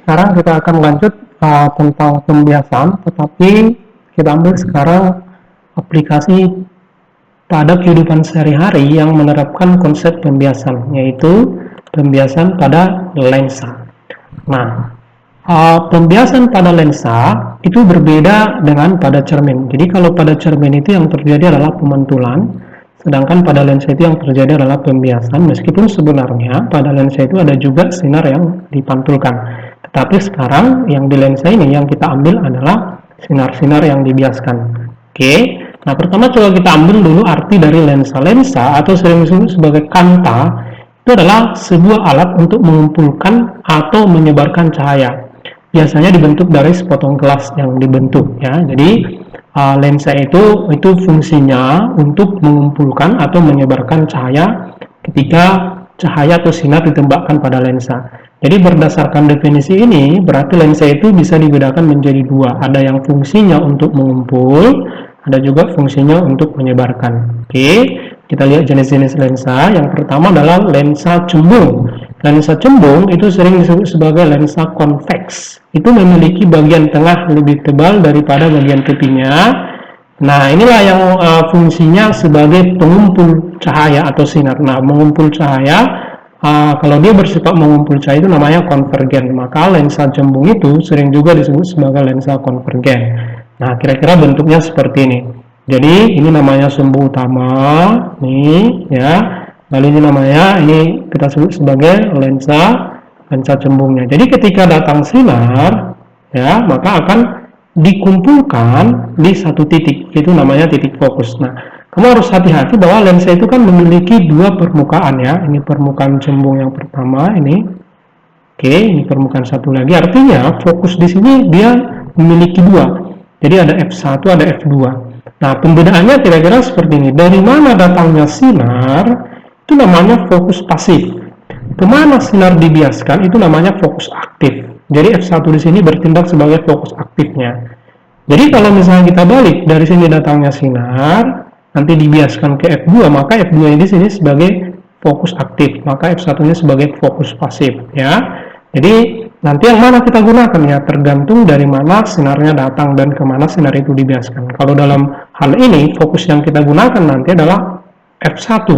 sekarang kita akan lanjut tentang pembiasan, tetapi kita ambil sekarang aplikasi pada kehidupan sehari-hari yang menerapkan konsep pembiasan, yaitu pembiasan pada lensa. Nah, pembiasan pada lensa itu berbeda dengan pada cermin. Jadi kalau pada cermin itu yang terjadi adalah pemantulan, sedangkan pada lensa itu yang terjadi adalah pembiasan, meskipun sebenarnya pada lensa itu ada juga sinar yang dipantulkan. Tetapi sekarang yang di lensa ini yang kita ambil adalah sinar-sinar yang dibiaskan. Oke, nah pertama coba kita ambil dulu arti dari lensa. Lensa atau sering disebut sebagai kanta itu adalah sebuah alat untuk mengumpulkan atau menyebarkan cahaya. Biasanya dibentuk dari sepotong gelas yang dibentuk ya. Jadi lensa itu fungsinya untuk mengumpulkan atau menyebarkan cahaya ketika cahaya atau sinar ditembakkan pada lensa. Jadi berdasarkan definisi ini, berarti lensa itu bisa dibedakan menjadi dua. Ada yang fungsinya untuk mengumpul, ada juga fungsinya untuk menyebarkan. Oke, kita lihat jenis-jenis lensa. Yang pertama adalah lensa cembung. Lensa cembung itu sering disebut sebagai lensa konveks. Itu memiliki bagian tengah lebih tebal daripada bagian tepinya. Nah, inilah yang fungsinya sebagai pengumpul cahaya atau sinar. Nah, mengumpul cahaya, kalau dia bersifat mengumpul cahaya itu namanya konvergen. Maka lensa cembung itu sering juga disebut sebagai lensa konvergen. Nah, kira-kira bentuknya seperti ini. Jadi, ini namanya sumbu utama, nih ya. Lalu ini namanya, ini kita sebut sebagai lensa cembungnya. Jadi, ketika datang sinar, ya, maka akan dikumpulkan di satu titik, itu namanya titik fokus. Nah, kamu harus hati-hati bahwa lensa itu kan memiliki dua permukaan ya. Ini permukaan cembung yang pertama ini. Oke, ini permukaan satu lagi. Artinya fokus di sini dia memiliki dua. Jadi ada F1, ada F2. Nah, pembedaannya kira-kira seperti ini. Dari mana datangnya sinar, itu namanya fokus pasif. Kemana sinar dibiaskan, itu namanya fokus aktif. Jadi F1 di sini bertindak sebagai fokus aktifnya. Jadi kalau misalnya kita balik, dari sini datangnya sinar, nanti dibiaskan ke F2, maka F2 ini di sini sebagai fokus aktif, maka F1-nya sebagai fokus pasif ya. Jadi nanti yang mana kita gunakan ya tergantung dari mana sinarnya datang dan kemana sinar itu dibiaskan. Kalau dalam hal ini fokus yang kita gunakan nanti adalah F1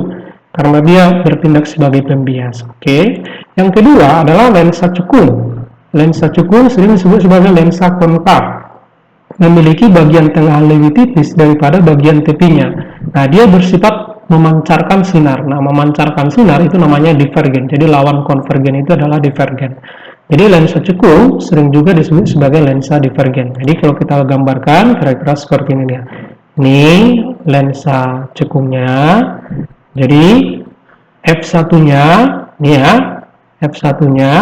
karena dia bertindak sebagai pembias. Oke. Yang kedua adalah lensa cekung. Lensa cekung sering disebut sebagai lensa konkav. Memiliki bagian tengah lebih tipis daripada bagian tepinya. Nah, dia bersifat memancarkan sinar. Nah, memancarkan sinar itu namanya divergen. Jadi, lawan konvergen itu adalah divergen. Jadi, lensa cekung sering juga disebut sebagai lensa divergen. Jadi, kalau kita gambarkan, kira-kira seperti ini dia. Ini lensa cekungnya. Jadi, F1-nya, ini ya, F1-nya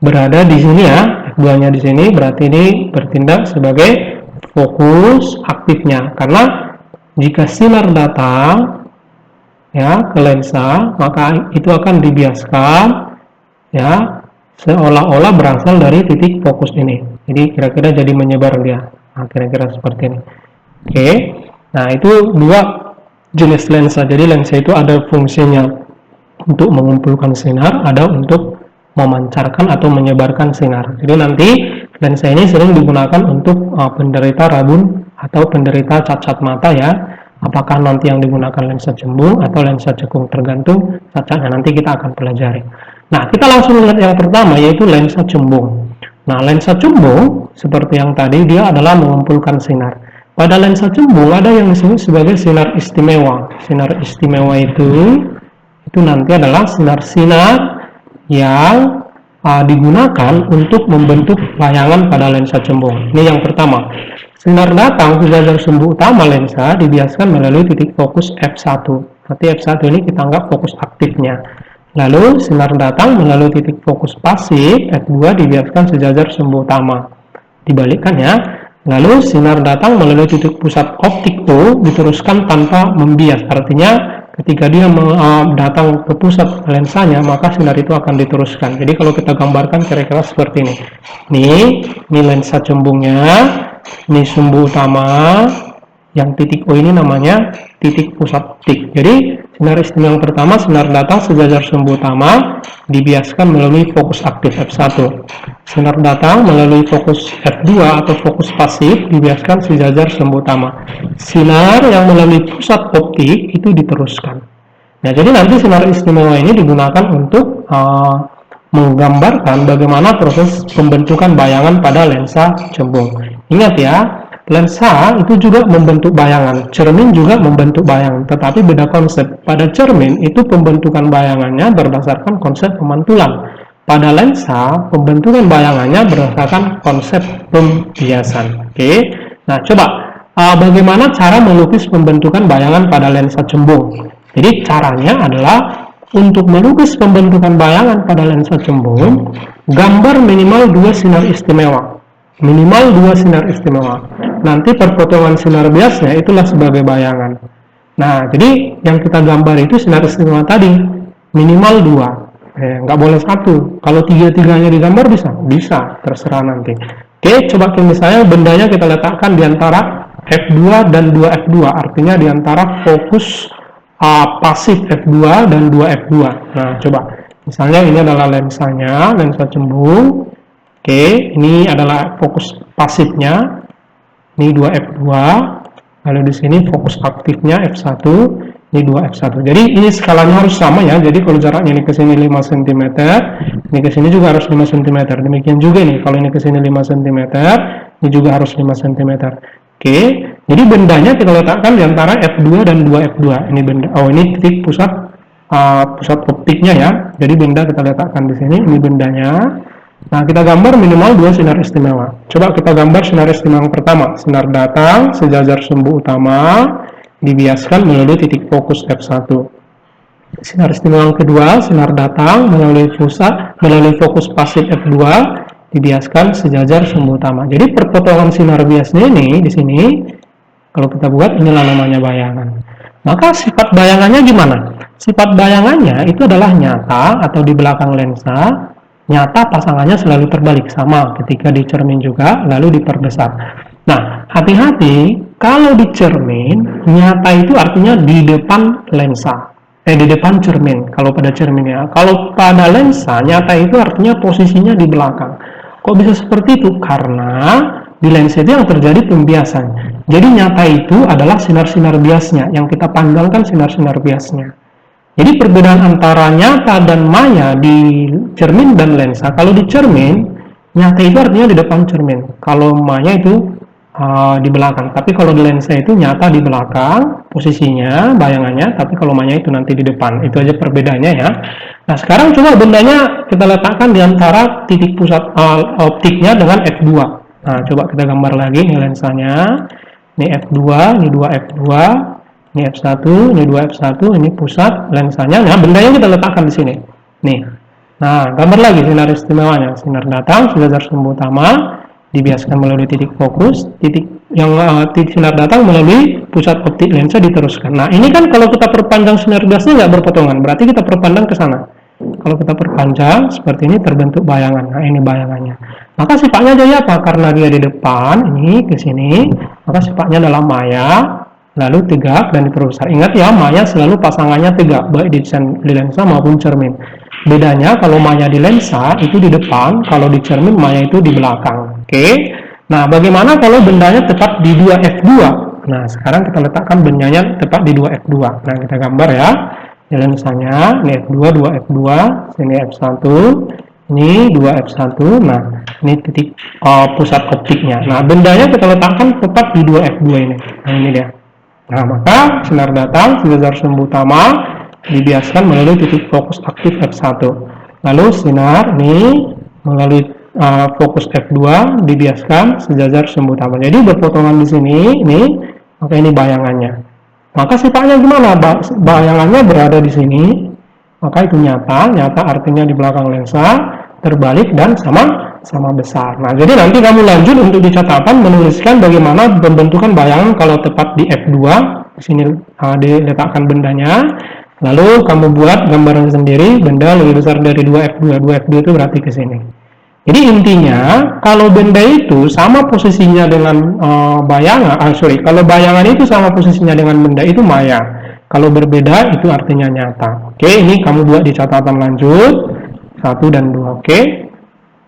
berada di sini ya. F2-nya di sini, berarti ini bertindak sebagai fokus aktifnya, karena jika sinar datang ya ke lensa, maka itu akan dibiaskan ya seolah-olah berasal dari titik fokus ini. Jadi kira-kira jadi menyebar dia. Nah, kira-kira seperti ini. Oke. Nah, itu dua jenis lensa. Jadi lensa itu ada fungsinya untuk mengumpulkan sinar, ada untuk memancarkan atau menyebarkan sinar. Jadi nanti lensa ini sering digunakan untuk penderita rabun atau penderita cacat mata ya. Apakah nanti yang digunakan lensa cembung atau lensa cekung, tergantung cacatnya, nanti kita akan pelajari. Nah, kita langsung lihat yang pertama, yaitu lensa cembung. Nah, lensa cembung seperti yang tadi, dia adalah mengumpulkan sinar. Pada lensa cembung ada yang disebut sebagai sinar istimewa. Sinar istimewa itu nanti adalah sinar-sinar yang digunakan untuk membentuk layangan pada lensa cembung. Ini yang pertama. Sinar datang sejajar sumbu utama lensa dibiaskan melalui titik fokus F1. Berarti F1 ini kita anggap fokus aktifnya. Lalu sinar datang melalui titik fokus pasif F2 dibiaskan sejajar sumbu utama. Dibalikkan ya. Lalu sinar datang melalui titik pusat optik O diteruskan tanpa membias. Artinya ketika dia datang ke pusat lensanya, maka sinar itu akan diteruskan. Jadi kalau kita gambarkan kira-kira seperti ini. Ini lensa cembungnya, ini sumbu utama, Yang titik O ini namanya titik pusat optik. Jadi sinar istimewa yang pertama, sinar datang sejajar sumbu utama dibiaskan melalui fokus aktif F1. Sinar datang melalui fokus F2 atau fokus pasif dibiaskan sejajar sumbu utama. Sinar yang melalui pusat optik itu diteruskan. Nah, jadi nanti sinar istimewa ini digunakan untuk menggambarkan bagaimana proses pembentukan bayangan pada lensa cembung. Ingat ya, lensa itu juga membentuk bayangan, cermin juga membentuk bayangan, tetapi beda konsep. Pada cermin itu pembentukan bayangannya berdasarkan konsep pemantulan. Pada lensa, pembentukan bayangannya berdasarkan konsep pembiasan. Oke, nah coba bagaimana cara melukis pembentukan bayangan pada lensa cembung. Jadi caranya adalah untuk melukis pembentukan bayangan pada lensa cembung, gambar minimal 2 sinar istimewa. Minimal 2 sinar istimewa. Nanti perpotongan sinar biasnya itulah sebagai bayangan. Nah, jadi yang kita gambar itu sinar istimewa tadi, minimal 2. Nggak boleh 1. Kalau 3-3-nya digambar bisa? Bisa, terserah nanti. Oke, coba misalnya bendanya kita letakkan di antara F2 dan 2F2, artinya di antara fokus pasif F2 dan 2F2. Nah, coba. Misalnya ini adalah lensanya, lensa cembung. Oke, ini adalah fokus pasifnya. Ini 2F2. Lalu di sini fokus aktifnya F1. Ini 2F1. Jadi ini skalanya harus sama ya. Jadi kalau jaraknya ini ke sini 5 cm, ini ke sini juga harus 5 cm. Demikian juga nih, kalau ini ke sini 5 cm, ini juga harus 5 cm. Oke, jadi bendanya kita letakkan di antara F2 dan 2F2. Ini benda, ini titik pusat optiknya ya. Jadi benda kita letakkan di sini, ini bendanya. Nah, kita gambar minimal 2 sinar istimewa. Coba kita gambar sinar istimewa yang pertama. Sinar datang sejajar sumbu utama dibiaskan melalui titik fokus F1. Sinar istimewa yang kedua, sinar datang melalui fokus pasif F2 dibiaskan sejajar sumbu utama. Jadi perpotongan sinar biasnya ini di sini kalau kita buat inilah namanya bayangan. Maka sifat bayangannya gimana? Sifat bayangannya itu adalah nyata atau di belakang lensa. Nyata pasangannya selalu terbalik, sama ketika di cermin juga lalu diperbesar. Nah, hati-hati kalau di cermin nyata itu artinya di depan lensa. Di depan cermin kalau pada cermin ya. Kalau pada lensa nyata itu artinya posisinya di belakang. Kok bisa seperti itu? Karena di lensa itu yang terjadi pembiasan. Jadi nyata itu adalah sinar-sinar biasnya, yang kita panggilkan sinar-sinar biasnya. Jadi perbedaan antara nyata dan maya di cermin dan lensa. Kalau di cermin, nyata itu artinya di depan cermin. Kalau maya itu di belakang. Tapi kalau di lensa itu nyata di belakang posisinya, bayangannya. Tapi kalau maya itu nanti di depan. Itu aja perbedaannya ya. Nah, sekarang coba bendanya kita letakkan di antara titik pusat optiknya dengan F2. Nah, coba kita gambar lagi, ini lensanya. Ini F2, ini 2F2, ini F1, ini 2F1, ini pusat lensanya. Nah, bendanya kita letakkan di sini. Nih. Nah, gambar lagi sinar istimewanya. Sinar datang sejajar sumbu utama dibiaskan melalui titik fokus, titik sinar datang melalui pusat optik lensa diteruskan. Nah, ini kan kalau kita perpanjang sinar biasnya nggak berpotongan, berarti kita perpanjang ke sana. Kalau kita perpanjang seperti ini terbentuk bayangan. Nah, ini bayangannya. Maka sifatnya jadi apa? Karena dia di depan, ini ke sini, maka sifatnya adalah maya, lalu tegak dan diperbesar. Ingat ya, maya selalu pasangannya tegak, baik di lensa maupun cermin. Bedanya kalau maya di lensa itu di depan, kalau di cermin maya itu di belakang. Oke. Nah, bagaimana kalau bendanya tepat di 2F2? Nah, sekarang kita letakkan bendanya tepat di 2F2. Nah, kita gambar ya. Ini lensanya, ini F2, 2F2, sini F1, ini 2F1. Nah, ini titik pusat optiknya. Nah, bendanya kita letakkan tepat di 2F2 ini. Nah, ini dia. Nah, maka sinar datang sejajar sumbu utama dibiaskan melalui titik fokus aktif F1. Lalu sinar ini melalui fokus F2 dibiaskan sejajar sumbu utama. Jadi berpotongan di sini, ini, maka ini bayangannya. Maka sifatnya gimana? Bayangannya berada di sini, maka itu nyata. Nyata artinya di belakang lensa, terbalik dan sama besar. Nah, jadi nanti kamu lanjut untuk di catatan menuliskan bagaimana pembentukan bayangan kalau tepat di F2. Di sini diletakkan bendanya. Lalu kamu buat gambaran sendiri, benda lebih besar dari 2F2. 2F2 itu berarti ke sini. Jadi intinya, kalau benda itu sama posisinya dengan kalau bayangan itu sama posisinya dengan benda itu maya. Kalau berbeda itu artinya nyata. Oke, ini kamu buat di catatan lanjut 1 dan 2. Oke.